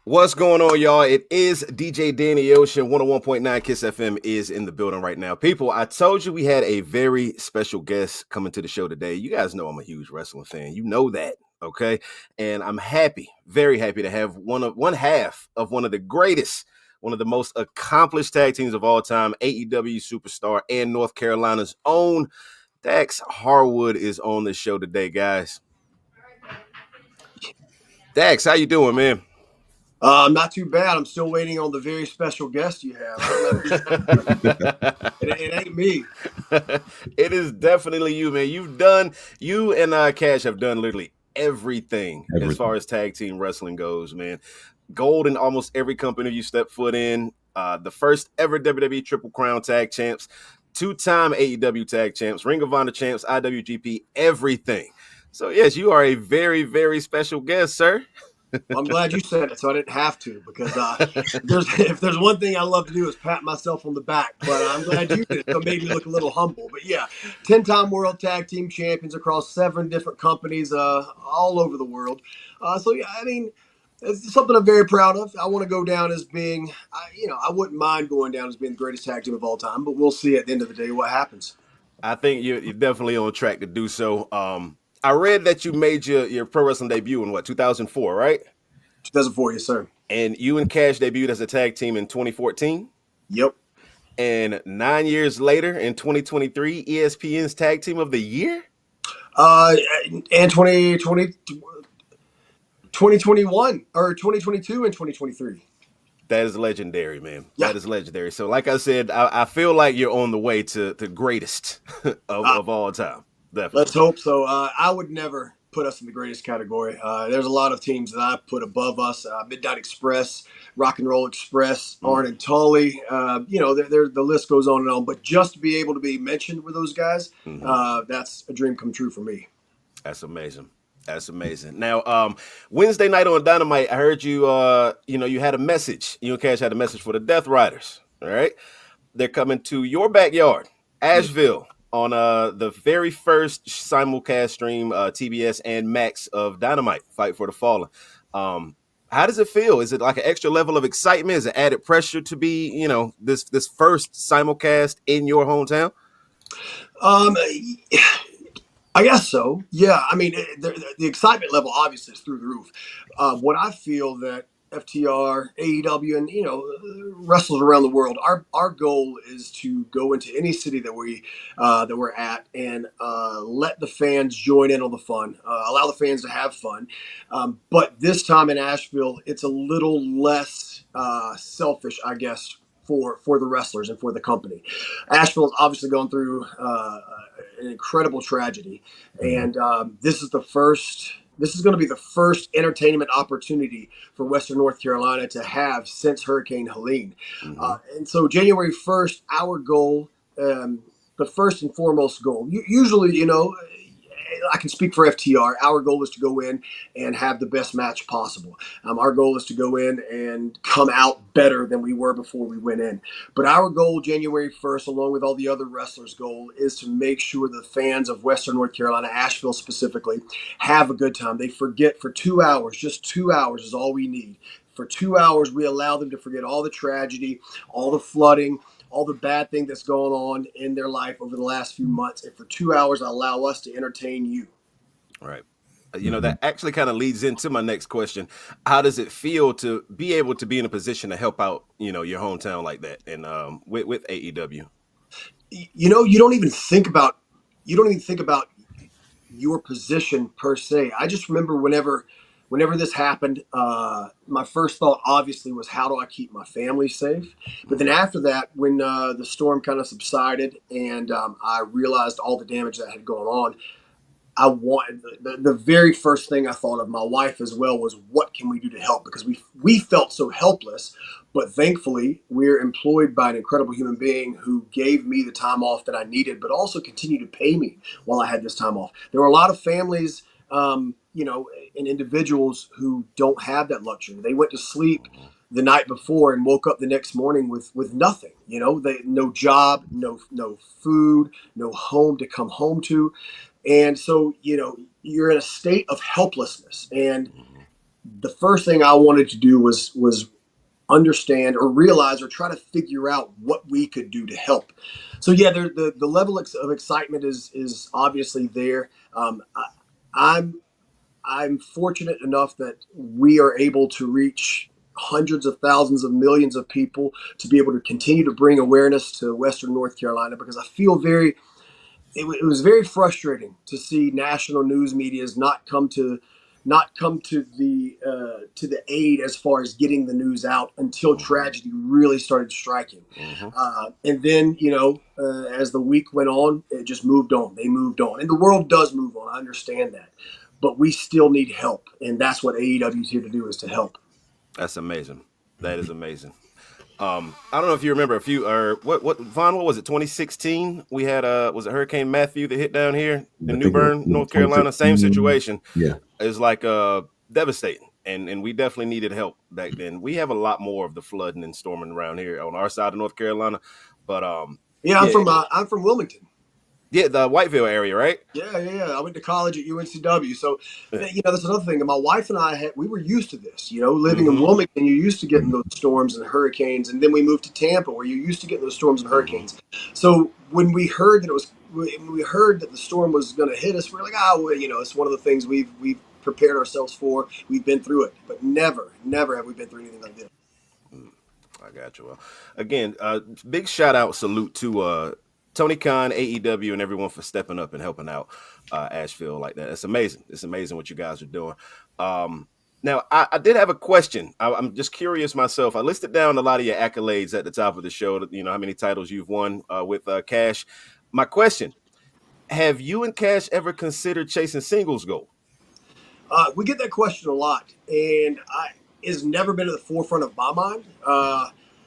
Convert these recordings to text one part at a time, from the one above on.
What's going on, y'all? It is DJ Danny Ocean. 101.9 Kiss FM is in the building right now. People, I told you we had a very special guest coming to the show today. You guys know I'm a huge wrestling fan. You know that, okay? And I'm happy, very happy to have one half of one of the greatest, one of the most accomplished tag teams of all time, AEW Superstar and North Carolina's own Dax Harwood is on the show today, guys. Dax, how you doing, man? Not too bad. I'm still waiting on the very special guest you have. I don't know who's it ain't me. It is definitely you, man. You and Cash have done literally everything as far Everything. as tag team wrestling goes, man. Gold in almost every company you step foot in. The first ever WWE Triple Crown Tag Champs, two-time AEW Tag Champs, Ring of Honor Champs, IWGP, everything. So yes, you are a very, very special guest, sir. Well, I'm glad you said it, so I didn't have to because if there's one thing I love to do is pat myself on the back. But I'm glad you did it, so it made me look a little humble. But yeah, 10-time World Tag Team Champions across 7 different companies, all over the world. So yeah, I mean, it's something I'm very proud of. I want to go down as being, I wouldn't mind going down as being the greatest tag team of all time. But we'll see at the end of the day what happens. I think you're definitely on track to do so. I read that you made your pro wrestling debut in 2004, right? 2004, yes, sir. And you and Cash debuted as a tag team in 2014. Yep. And 9 years later, in 2023, ESPN's Tag Team of the Year. Uh, and 2021 or 2022 and 2023. That is legendary, man. Yeah. That is legendary. So, like I said, I feel like you're on the way to the greatest Uh, of all time. let's Definitely. hope so. I would never put us in the greatest category. There's a lot of teams that I put above us. Midnight Express, Rock and Roll Express, Arn and Tully. The list goes on and on. But just to be able to be mentioned with those guys, Mm-hmm. that's a dream come true for me. That's amazing. That's amazing. Now, Wednesday night on Dynamite, I heard you. You had a message. You and Cash had a message for the Death Riders. All right, they're coming to your backyard, Yeah. Asheville, on the very first simulcast stream, TBS and Max of Dynamite, Fight for the Fallen. How does it feel? Is it like an extra level of excitement? Is it added pressure to be, this first simulcast in your hometown? Um, I guess so. Yeah. I mean, the excitement level obviously is through the roof. What I feel that FTR, AEW, and wrestlers around the world, our goal is to go into any city that we're at and let the fans join in on the fun, allow the fans to have fun. But this time in Asheville, it's a little less selfish, I guess, for the wrestlers and for the company. Asheville's obviously gone through an incredible tragedy, Mhm. and this is the first. This is going to be the first entertainment opportunity for Western North Carolina to have since Hurricane Helene. Mm-hmm. And so, January 1st, our goal, the first and foremost goal, usually, I can speak for FTR. Our goal is to go in and have the best match possible. Our goal is to go in and come out better than we were before we went in. But our goal, January 1st, along with all the other wrestlers' goal, is to make sure the fans of Western North Carolina, Asheville specifically, have a good time. They forget for 2 hours, just 2 hours is all we need. For 2 hours, we allow them to forget all the tragedy, all the flooding, all the bad thing that's going on in their life over the last few months. And for 2 hours, allow us to entertain you. All right. Mhm. That actually kind of leads into my next question. How does it feel to be able to be in a position to help out, your hometown like that and with AEW? You don't even think about your position per se. I just remember whenever this happened, my first thought obviously was how do I keep my family safe. But then Mm-hmm. after that, when the storm kind of subsided and I realized all the damage that had gone on, I wanted the very first thing I thought of my wife as well was what can we do to help, because we felt so helpless, but thankfully we're employed by an incredible human being who gave me the time off that I needed, but also continued to pay me while I had this time off. There were a lot of families, and individuals who don't have that luxury. They went to sleep the night before and woke up the next morning with nothing. No job, no food, no home to come home to, and so, you're in a state of helplessness. And Mm-hmm. the first thing I wanted to do was understand or realize or try to figure out what we could do to help. So yeah, the level of excitement is obviously there. I'm I'm fortunate enough that we are able to reach hundreds of thousands of millions of people to be able to continue to bring awareness to Western North Carolina, because I feel it was very frustrating to see national news medias not come to the aid as far as getting the news out until tragedy really started striking. And then, as the week went on, it just moved on. They moved on, and the world does move on. I understand that, but we still need help, and that's what AEW is here to do, is to help. That's amazing. That is amazing. I don't know if you remember a few or what Vaughn, what was it, 2016? We had was it Hurricane Matthew that hit down here I in New think it was, Bern, North Carolina. Same 2015. situation. Yeah. It's like devastating. And we definitely needed help back then. We have a lot more of the flooding and storming around here on our side of North Carolina. But Yeah, yeah, I'm from Wilmington. yeah, the Whiteville area, right? Yeah. I went to college at UNCW, so that's another thing. And my wife and we were used to this. Living in Mm-hmm. Wilmington, you're used to getting those storms and hurricanes, and then we moved to Tampa, where you're used to getting those storms and Mm-hmm. hurricanes. So when we heard that the storm was going to hit us, we are like, well, it's one of the things we've prepared ourselves for. We've been through it, but never have we been through anything like this. I got you. Well, again, big shout out, salute to Tony Khan, AEW, and everyone for stepping up and helping out Asheville like that. It's amazing. It's amazing what you guys are doing. Now, I did have a question. I'm just curious myself. I listed down a lot of your accolades at the top of the show. How many titles you've won with Cash. My question: have you and Cash ever considered chasing singles gold? We get that question a lot, and it's never been at the forefront of my mind,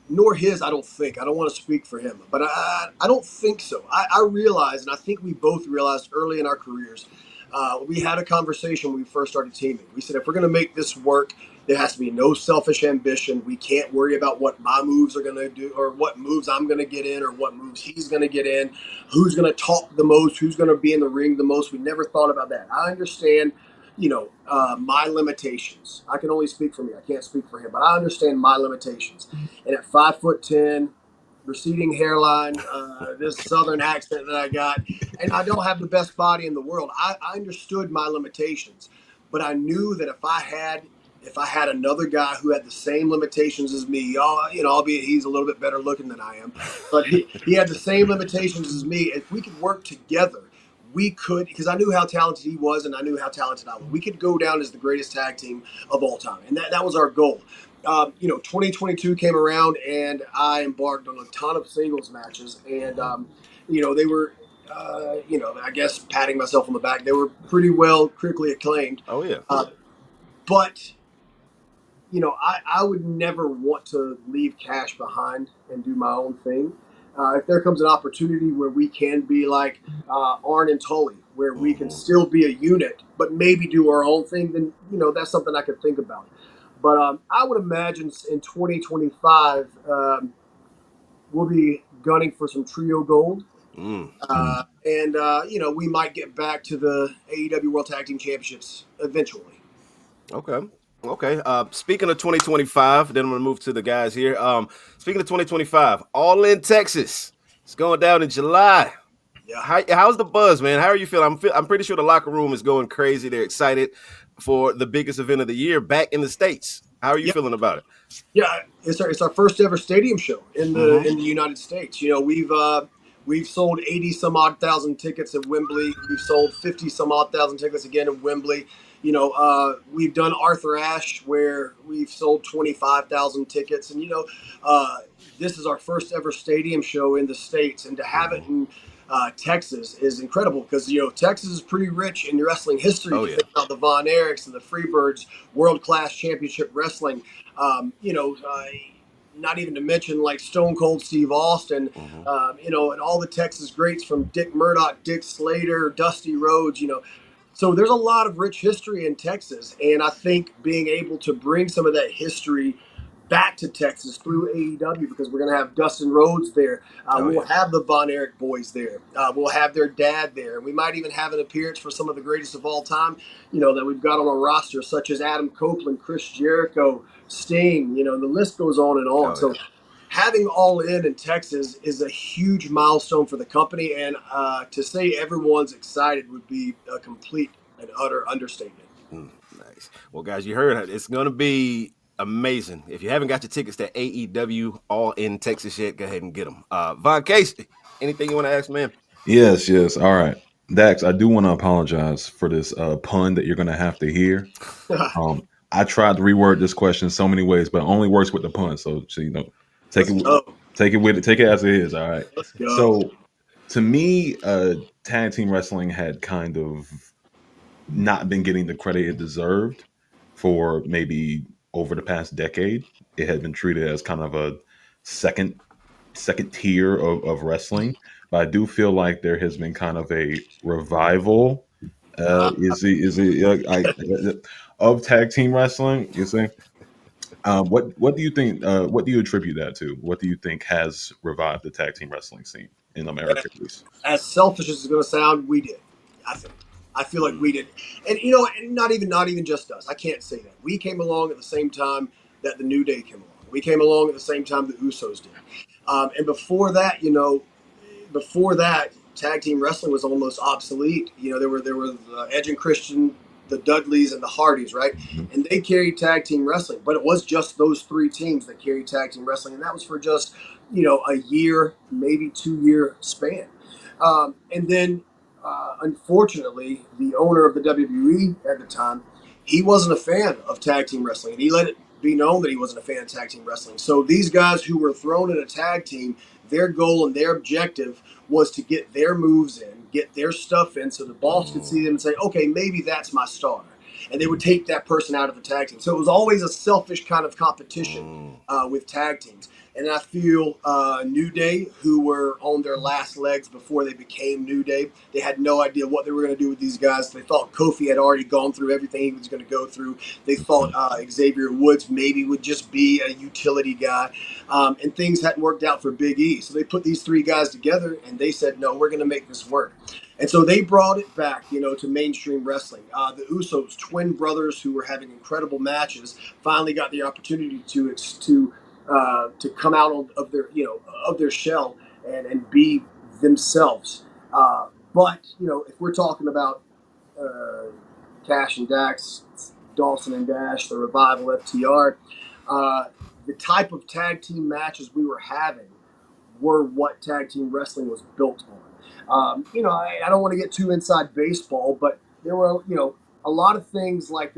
nor his. I don't think. I don't want to speak for him, but I don't think so. I realize, and I think we both realized early in our careers. We had a conversation when we first started teaming. We said, if we're going to make this work, there has to be no selfish ambition. We can't worry about what my moves are going to do, or what moves I'm going to get in, or what moves he's going to get in, who's going to talk the most, who's going to be in the ring the most. We never thought about that. I understand my limitations. I can only speak for me. I can't speak for him, but I understand my limitations. And at 5'10", receding hairline, this southern accent that I got, and I don't have the best body in the world. I understood my limitations, but I knew that if I had another guy who had the same limitations as me, albeit he's a little bit better looking than I am, but he had the same limitations as me. If we could work together, we could, because I knew how talented he was and I knew how talented I was. We could go down as the greatest tag team of all time, and that was our goal. 2022 came around, and I embarked on a ton of singles matches, and they were, I guess patting myself on the back, they were pretty well critically acclaimed. Oh yeah. But I would never want to leave Cash behind and do my own thing. If there comes an opportunity where we can be like Arn and Tully, where we can still be a unit, but maybe do our own thing, then that's something I could think about. But I would imagine in 2025 we'll be gunning for some trio gold, and we might get back to the AEW World Tag Team Championships eventually. Okay. Okay. Speaking of 2025, then I'm gonna move to the guys here. Speaking of 2025, All in Texas. It's going down in July. Yeah. How's the buzz, man? How are you feeling? I'm pretty sure the locker room is going crazy. They're excited for the biggest event of the year back in the States. How are you feeling about it? Yeah, it's our first ever stadium show in the United States. We've sold 80 some odd thousand tickets at Wembley. We've sold 50 some odd thousand tickets again at Wembley. We've done Arthur Ashe, where we've sold 25,000 tickets, and this is our first ever stadium show in the States, and to have it in Texas is incredible, because Texas is pretty rich in wrestling history. Oh, If you yeah. think about the Von Erichs and the Freebirds, world class championship wrestling. Not even to mention like Stone Cold Steve Austin, and all the Texas greats from Dick Murdoch, Dick Slater, Dusty Rhodes. So there's a lot of rich history in Texas, and I think being able to bring some of that history back to Texas through AEW because we're going to have Dustin Rhodes there. We'll have the Von Erich boys there. We'll have their dad there. We might even have an appearance for some of the greatest of all time, that we've got on our roster, such as Adam Copeland, Chris Jericho, Sting. The list goes on and on. So having All In Texas is a huge milestone for the company, and to say everyone's excited would be a complete and utter understatement. Nice. Well, guys, you heard it. It's going to be amazing. If you haven't got your tickets to AEW All In Texas yet, go ahead and get them. Von Kasey, anything you want to ask, man? Yes. All right. Dax, I do want to apologize for this pun that you're going to have to hear. I tried to reword this question so many ways, but it only works with the pun. So take it as it is. All right. Let's go. So to me, tag team wrestling had kind of not been getting the credit it deserved for maybe over the past decade. It had been treated as kind of a second tier of wrestling, but I do feel like there has been kind of a revival. Of tag team wrestling? You see, what do you think? What do you attribute that to? What do you think has revived the tag team wrestling scene in America, at least? As selfish as it's going to sound, we did. I think. I feel like we did, and and not even just us. I can't say that we came along at the same time that the New Day came along. We came along at the same time the Usos did, and before that, tag team wrestling was almost obsolete. There were Edge and Christian, the Dudleys, and the Hardys, right? And they carried tag team wrestling, but it was just those three teams that carried tag team wrestling, and that was for just a year, maybe 2 year span. And then, unfortunately, the owner of the WWE at the time, he wasn't a fan of tag team wrestling, and he let it be known that he wasn't a fan of tag team wrestling. So these guys who were thrown in a tag team, their goal and their objective was to get their moves in, get their stuff in, so the boss could see them and say, okay, maybe that's my star. And they would take that person out of the tag team. So it was always a selfish kind of competition with tag teams. And I feel New Day, who were on their last legs before they became New Day, they had no idea what they were going to do with these guys. They thought Kofi had already gone through everything he was going to go through. They thought Xavier Woods maybe would just be a utility guy. And things hadn't worked out for Big E. So they put these three guys together, and they said, no, we're going to make this work. And so they brought it back, to mainstream wrestling. The Usos, twin brothers who were having incredible matches, finally got the opportunity to come out of their shell and be themselves. But if we're talking about Cash and Dax, Dawson and Dash, the Revival, FTR, the type of tag team matches we were having were what tag team wrestling was built on. I don't want to get too inside baseball, but there were a lot of things like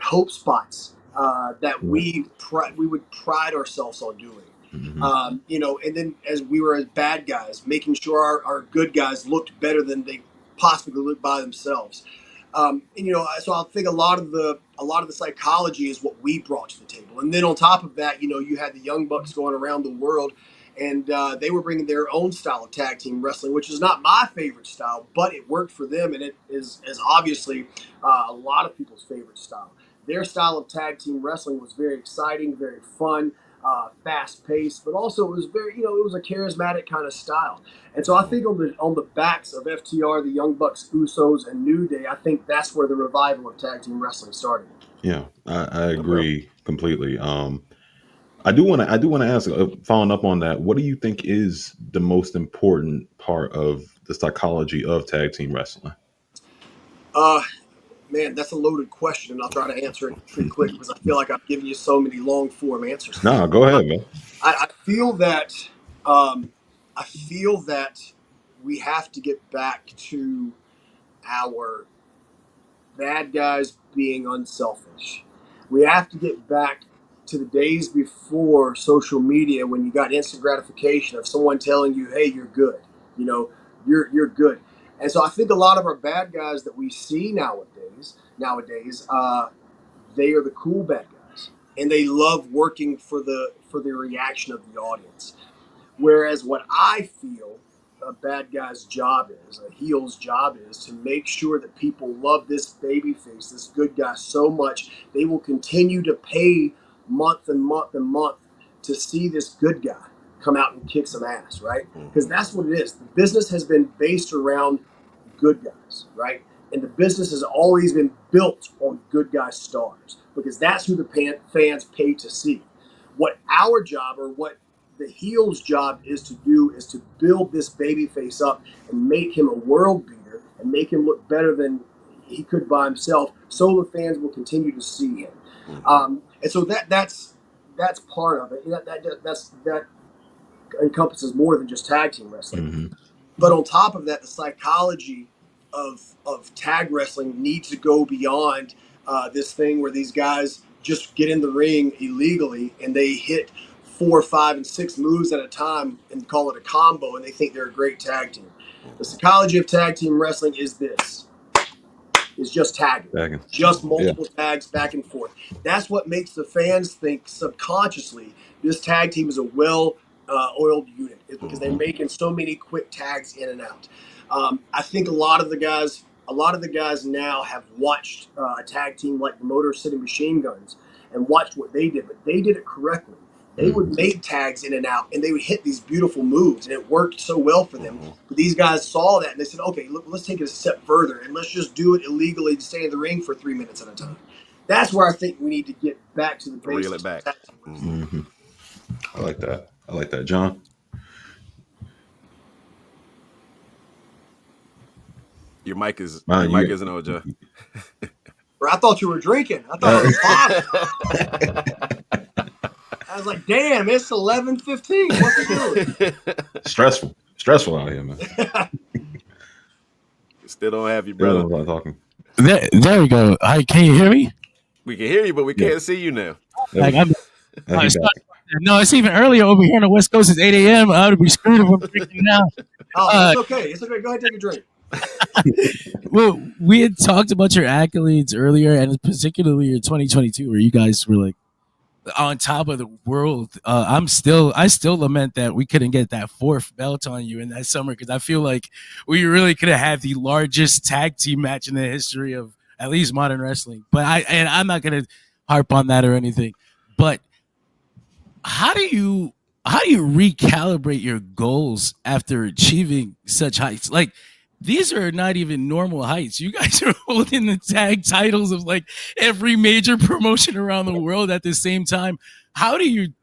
hope spots that we would pride ourselves on doing. And then as we were as bad guys, making sure our good guys looked better than they possibly looked by themselves. So I think a lot of the psychology is what we brought to the table. And then on top of that, you had the Young Bucks going around the world, and they were bringing their own style of tag team wrestling, which is not my favorite style, but it worked for them, and it is obviously a lot of people's favorite style. Their style of tag team wrestling was very exciting, very fun, fast paced, but also it was very, it was a charismatic kind of style. And so I think on the backs of FTR, the Young Bucks, Usos, and New Day, I think that's where the revival of tag team wrestling started. Yeah, I agree completely. I do want to ask, following up on that, what do you think is the most important part of the psychology of tag team wrestling? Man, that's a loaded question, and I'll try to answer it pretty quick because I feel like I've given you so many long form answers. No, go ahead, man. I feel that I feel that we have to get back to our bad guys being unselfish. We have to get back to the days before social media when you got instant gratification of someone telling you, "Hey, you're good." You're good. And so I think a lot of our bad guys that we see nowadays, they are the cool bad guys, and they love working for the reaction of the audience. Whereas what I feel a bad guy's job is, a heel's job is, to make sure that people love this babyface, this good guy so much they will continue to pay month and month and month to see this good guy come out and kick some ass, right? Because that's what it is. The business has been based around good guys, right? And the business has always been built on good guy stars because that's who the fans pay to see. What our job, or what the heel's job is to do, is to build this babyface up and make him a world beater and make him look better than he could by himself, so the fans will continue to see him. And so that's part of it. That encompasses more than just tag team wrestling. Mm-hmm. But on top of that, the psychology of tag wrestling needs to go beyond this thing where these guys just get in the ring illegally and they hit 4, 5, and 6 moves at a time and call it a combo, and they think they're a great tag team. The psychology of tag team wrestling is this. Is just tagging. Just multiple tags back and forth. That's what makes the fans think subconsciously this tag team is a well-oiled unit, is because they're making so many quick tags in and out. I think a lot of the guys now have watched a tag team like the Motor City Machine Guns and watched what they did, but they did it correctly. They would make tags in and out, and they would hit these beautiful moves, and it worked so well for them. But these guys saw that, and they said, okay, look, let's take it a step further, and let's just do it illegally to stay in the ring for 3 minutes at a time. That's where I think we need to get back to the basics. Reel it back. I like that. John? Your mic isn't on, Joe. I thought you were drinking. I thought it was hot. I was like, damn, it's 11:15. What's he doing? Stressful out here, man. Still don't have you, brother. Still talking. There we go. Hi, can you hear me? We can hear you, but we can't see you now. No, it's even earlier over here on the West Coast. It's 8 a.m. I would be screwed if I'm drinking now. Oh, it's okay. It's okay. Go ahead and take a drink. Well, we had talked about your accolades earlier, and particularly your 2022, where you guys were like on top of the world. I still lament that we couldn't get that 4th belt on you in that summer, because I feel like we really could have had the largest tag team match in the history of at least modern wrestling. But I'm not gonna harp on that or anything. But how do you recalibrate your goals after achieving such heights? Like, these are not even normal heights. You guys are holding the tag titles of like every major promotion around the world at the same time. How do you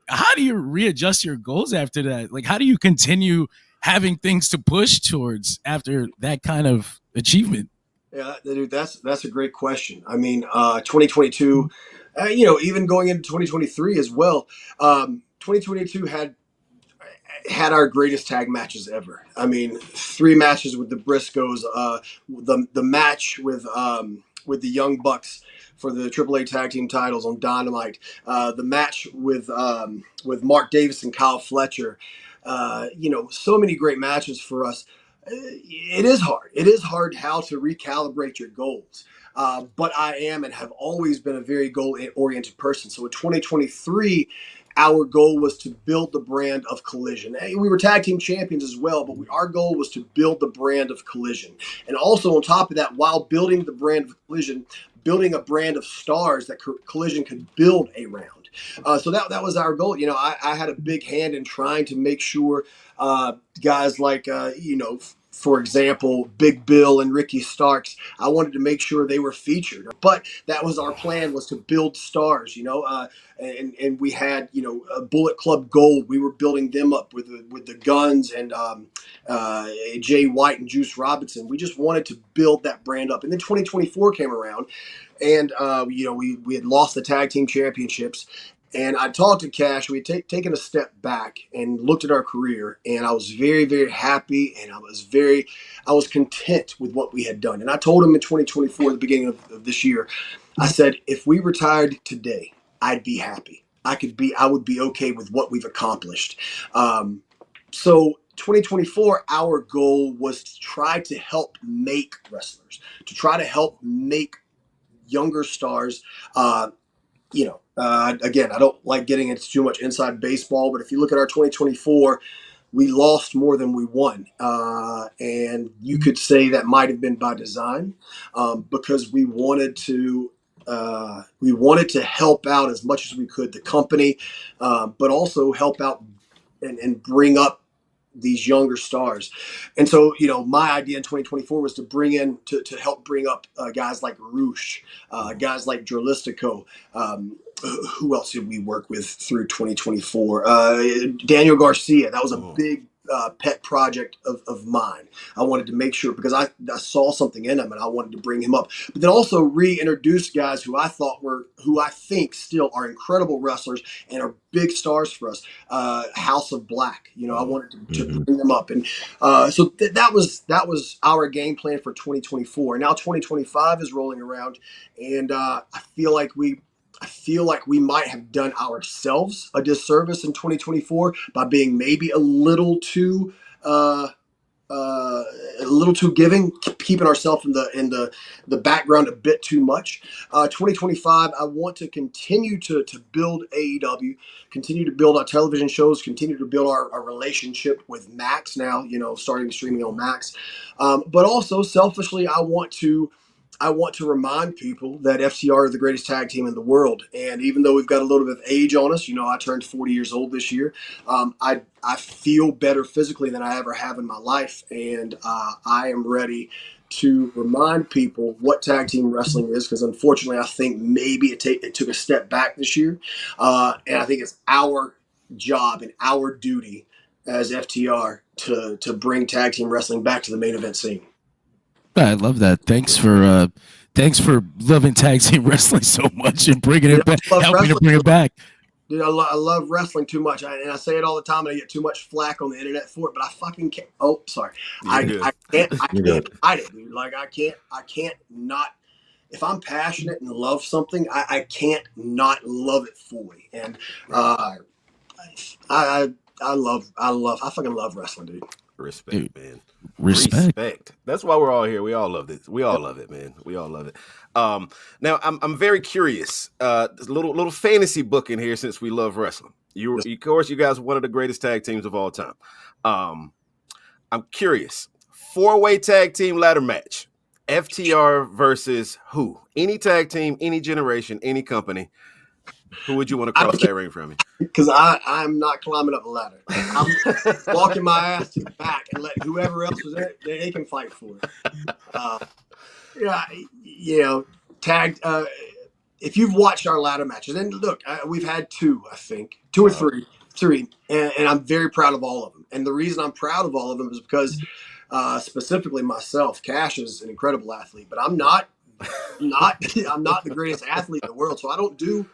readjust your goals after that? Like, how do you continue having things to push towards after that kind of achievement? Yeah, dude, that's a great question. I mean, 2022, even going into 2023 as well. 2022 had our greatest tag matches ever. I mean, 3 matches with the Briscoes, the match with the Young Bucks for the AAA tag team titles on Dynamite, the match with Mark Davis and Kyle Fletcher. So many great matches for us. It is hard. It is hard how to recalibrate your goals. But I am and have always been a very goal-oriented person. So in 2023, our goal was to build the brand of Collision. We were tag team champions as well, but our goal was to build the brand of Collision. And also on top of that, while building the brand of Collision, building a brand of stars that Collision could build around. So that was our goal. I had a big hand in trying to make sure guys like, for example, Big Bill and Ricky Starks, I wanted to make sure they were featured. But that was our plan, was to build stars, and we had, Bullet Club Gold. We were building them up with the Guns and Jay White and Juice Robinson. We just wanted to build that brand up. And then 2024 came around, and we had lost the tag team championships. And I talked to Cash. We had taken a step back and looked at our career, and I was very, very happy, and I was content with what we had done. And I told him in 2024, the beginning of this year, I said, if we retired today, I'd be happy. I would be okay with what we've accomplished. So 2024, our goal was to try to help make wrestlers, to try to help make younger stars. Again, I don't like getting into too much inside baseball, but if you look at our 2024, we lost more than we won. And you could say that might have been by design, because we wanted to help out as much as we could the company, but also help out and bring up these younger stars. And so, my idea in 2024 was to help bring up guys like Roosh, guys like Drolistico. Who else did we work with through 2024? Daniel Garcia. That was a big pet project of mine. I wanted to make sure, because I saw something in him and I wanted to bring him up, but then also reintroduce guys who I think still are incredible wrestlers and are big stars for us. House of Black, I wanted to bring them up. And so that was our game plan for 2024. Now 2025 is rolling around, and I feel like we might have done ourselves a disservice in 2024 by being maybe a little too giving, keeping ourselves in the background a bit too much. 2025, I want to continue to build AEW, continue to build our television shows, continue to build our relationship with Max now, starting streaming on Max. But also selfishly, I want to remind people that FTR is the greatest tag team in the world. And even though we've got a little bit of age on us, I turned 40 years old this year. I feel better physically than I ever have in my life. And I am ready to remind people what tag team wrestling is, because unfortunately, I think maybe it took a step back this year. And I think it's our job and our duty as FTR to bring tag team wrestling back to the main event scene. I love that. Thanks for loving tag team wrestling so much and bringing it back, helping to bring it back. Dude, I love wrestling too much, and I say it all the time, and I get too much flack on the internet for it. But I fucking can't. Oh, sorry. I can't hide it, dude. Like I can't not. If I'm passionate and love something, I can't not love it fully. And I fucking love wrestling, dude. Respect, man. Respect. That's why we're all here. We all love this. We all love it, man. We all love it. Now I'm very curious. Little fantasy booking here, since we love wrestling. Of course, you guys are one of the greatest tag teams of all time. I'm curious. 4-way tag team ladder match. FTR versus who? Any tag team, any generation, any company. Who would you want to cross that ring from me? Because I'm not climbing up the ladder. I'm walking my ass to the back and let whoever else was in it, they can fight for it. Tagged. If you've watched our ladder matches, and look, we've had two or three, and I'm very proud of all of them. And the reason I'm proud of all of them is because, specifically myself, Cash is an incredible athlete, but I'm not the greatest athlete in the world, so I don't do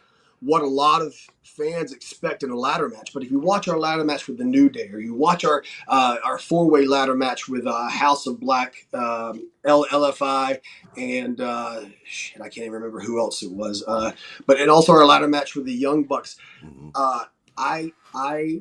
what a lot of fans expect in a ladder match. But if you watch our ladder match with the New Day, or you watch our 4-way ladder match with House of Black, LFI, and I can't even remember who else it was. And also our ladder match with the Young Bucks. I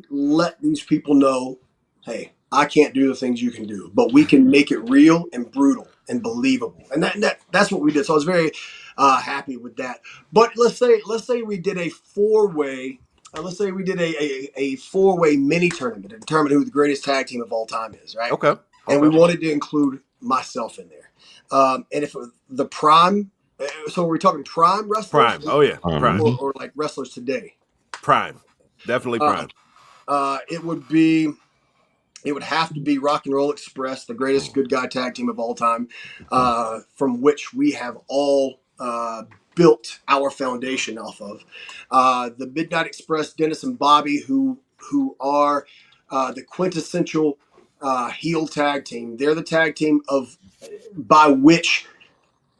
let these people know, hey, I can't do the things you can do, but we can make it real and brutal and believable. And that's what we did. So I was very happy with that. But let's say we did a 4-way. Let's say we did a 4-way mini tournament to determine who the greatest tag team of all time is, right? Okay. And we wanted to include myself in there. And if the prime, so we're talking prime wrestlers? Prime. Oh yeah, prime. Or like wrestlers today? Prime. Definitely prime. It would have to be Rock and Roll Express, the greatest good guy tag team of all time, from which we have all built our foundation off of. The Midnight Express, Dennis and Bobby, who are the quintessential heel tag team. They're the tag team by which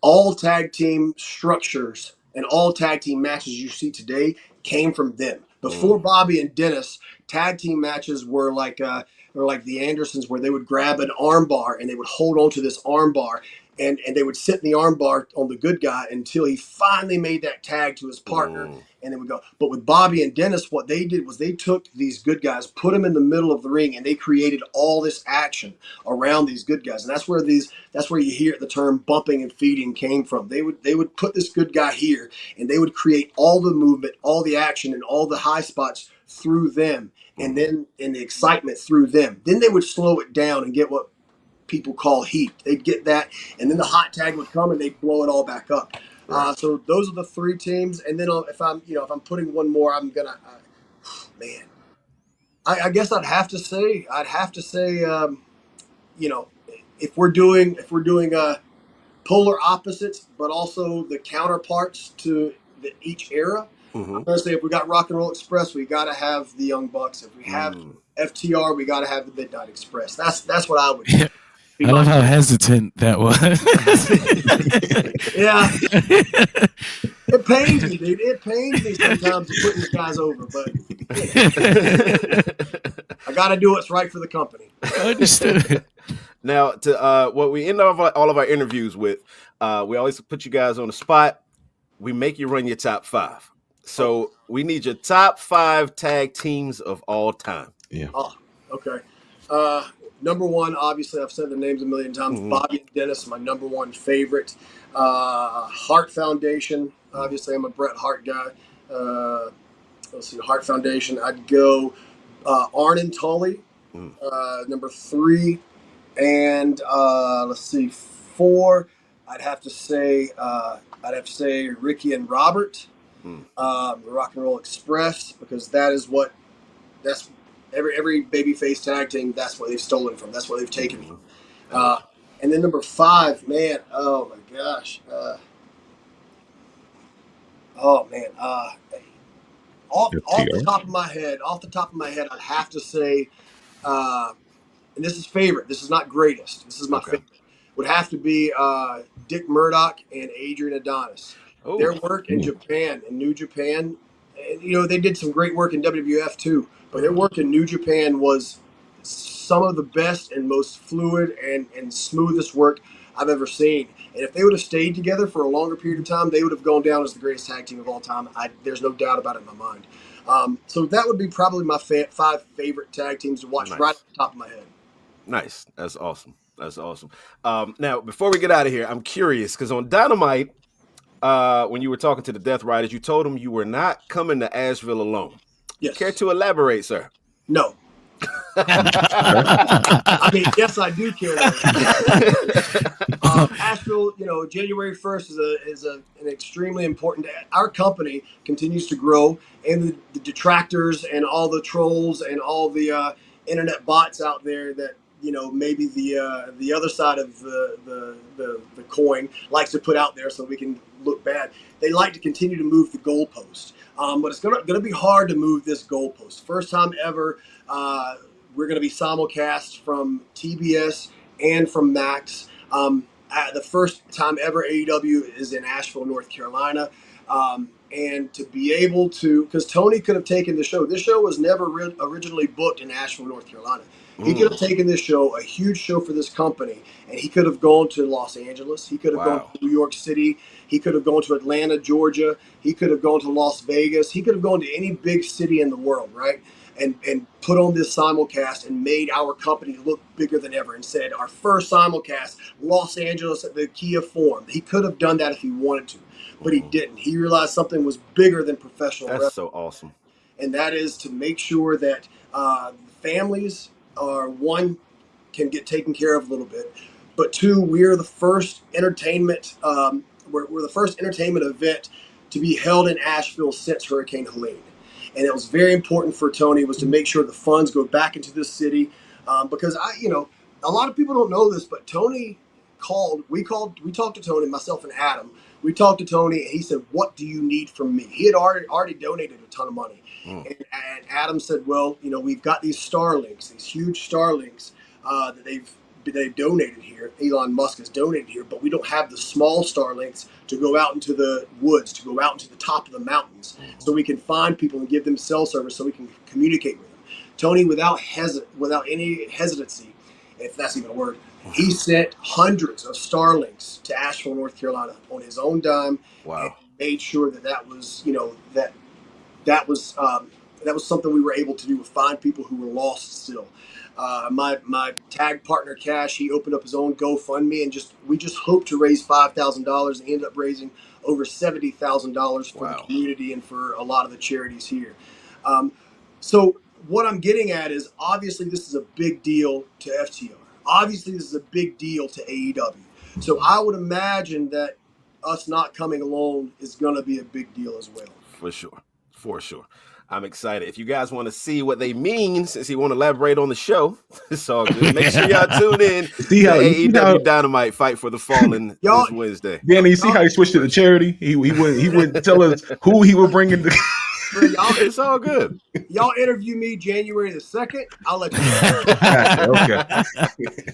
all tag team structures and all tag team matches you see today came from them. Before Bobby and Dennis, tag team matches were like the Andersons, where they would grab an arm bar and they would hold on to this arm bar, and they would sit in the arm bar on the good guy until he finally made that tag to his partner, and then we go. But with Bobby and Dennis, what they did was they took these good guys, put them in the middle of the ring, and they created all this action around these good guys. And that's where you hear the term bumping and feeding came from. They would put this good guy here, and they would create all the movement, all the action, and all the high spots through them, and then in the excitement through them. Then they would slow it down and get what people call heat. They'd get that, and then the hot tag would come and they'd blow it all back up. Right. So those are the three teams, and then if I'm putting one more, I'm gonna, man, I guess I'd have to say, if we're doing polar opposites, but also the counterparts to each era. I'm gonna say if we got Rock and Roll Express, we got to have the Young Bucks. If we have FTR, we got to have the Midnight Express. That's what I would do. I love how hesitant that was. Yeah. It pains me, dude. It pains me sometimes to put these guys over, but I got to do what's right for the company. Understood. Now, to what we end all of our interviews with, we always put you guys on the spot. We make you run your top 5. So we need your top 5 tag teams of all time. Yeah. Oh, okay. Number one, obviously, I've said the names a million times. Bobby and Dennis, my number one favorite. Hart Foundation. Obviously, I'm a Bret Hart guy. Let's see, Hart Foundation. I'd go Arn and Tully, number 3. And let's see, 4. I'd have to say Ricky and Robert, the Rock and Roll Express, because that's every babyface tag team. That's what they've stolen from. That's what they've taken from. And then number 5, man. Oh my gosh. Off the top of my head, I'd have to say, and this is favorite. This is not greatest. This is my favorite. Would have to be Dick Murdoch and Adrian Adonis. Ooh. Their work in Japan, in New Japan, and, they did some great work in WWF too. But their work in New Japan was some of the best and most fluid and smoothest work I've ever seen. And if they would have stayed together for a longer period of time, they would have gone down as the greatest tag team of all time. There's no doubt about it in my mind. So that would be probably my 5 favorite tag teams to watch right off the top of my head. Nice. That's awesome. Now, before we get out of here, I'm curious, because on Dynamite, when you were talking to the Death Riders, you told them you were not coming to Asheville alone. Yes. Care to elaborate, sir? No. I mean, yes, I do care. Asheville, January 1st is an extremely important. Our company continues to grow, and the detractors and all the trolls and all the internet bots out there that maybe the other side of the coin likes to put out there so we can look bad. They like to continue to move the goalpost, but it's gonna be hard to move this goalpost. First time ever. We're going to be simulcast from TBS and from Max. The first time ever AEW is in Asheville, North Carolina. And to be able to, because Tony could have taken the show. This show was never originally booked in Asheville, North Carolina. He could have taken this show, a huge show for this company, and he could have gone to Los Angeles. He could have gone to New York City. He could have gone to Atlanta, Georgia. He could have gone to Las Vegas. He could have gone to any big city in the world, right? And put on this simulcast and made our company look bigger than ever and said, our first simulcast, Los Angeles at the Kia Forum. He could have done that if he wanted to, but he didn't. He realized something was bigger than professional wrestling. That's so awesome. And that is to make sure that families one, can get taken care of a little bit, but 2, we're the first entertainment, we're the first entertainment event to be held in Asheville since Hurricane Helene. And it was very important for Tony was to make sure the funds go back into this city, because a lot of people don't know this, but Tony we talked to Tony, myself and Adam. We talked to Tony, and he said, "What do you need from me?" He had already donated a ton of money, and Adam said, "Well, we've got these Starlinks, these huge Starlinks that they've donated here. Elon Musk has donated here, but we don't have the small Starlinks to go out into the woods, to go out into the top of the mountains, so we can find people and give them cell service, so we can communicate with them." Tony, without any hesitancy, if that's even a word, he sent hundreds of Starlinks to Asheville, North Carolina on his own dime. Wow! And made sure that was that that was something we were able to do, to find people who were lost still. My tag partner Cash, he opened up his own GoFundMe, and we just hoped to raise $5,000, and ended up raising over $70,000 for the community and for a lot of the charities here. So what I'm getting at is, obviously this is a big deal to FTR. Obviously this is a big deal to AEW. So I would imagine that us not coming alone is going to be a big deal as well. For sure. I'm excited. If you guys want to see what they mean, since you want to elaborate on the show, it's all good. Make sure y'all tune in to AEW Dynamite Fight for the Fallen this Wednesday. Danny, you see how he switched to the charity? He wouldn't tell us who he would bring in. It's all good. Y'all interview me January the 2nd. I'll let you know. Okay.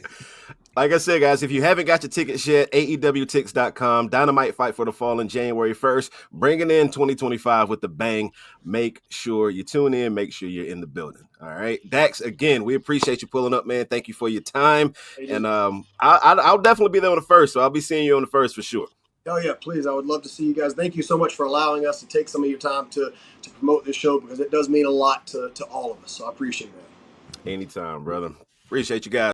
Like I said, guys, if you haven't got your tickets yet, AEWTix.com, Dynamite Fight for the Fallen, January 1st, bringing in 2025 with the bang. Make sure you tune in. Make sure you're in the building. All right. Dax, again, we appreciate you pulling up, man. Thank you for your time. And I'll definitely be there on the 1st, so I'll be seeing you on the 1st for sure. Oh, yeah, please. I would love to see you guys. Thank you so much for allowing us to take some of your time to promote this show, because it does mean a lot to all of us. So I appreciate that. Anytime, brother. Appreciate you guys.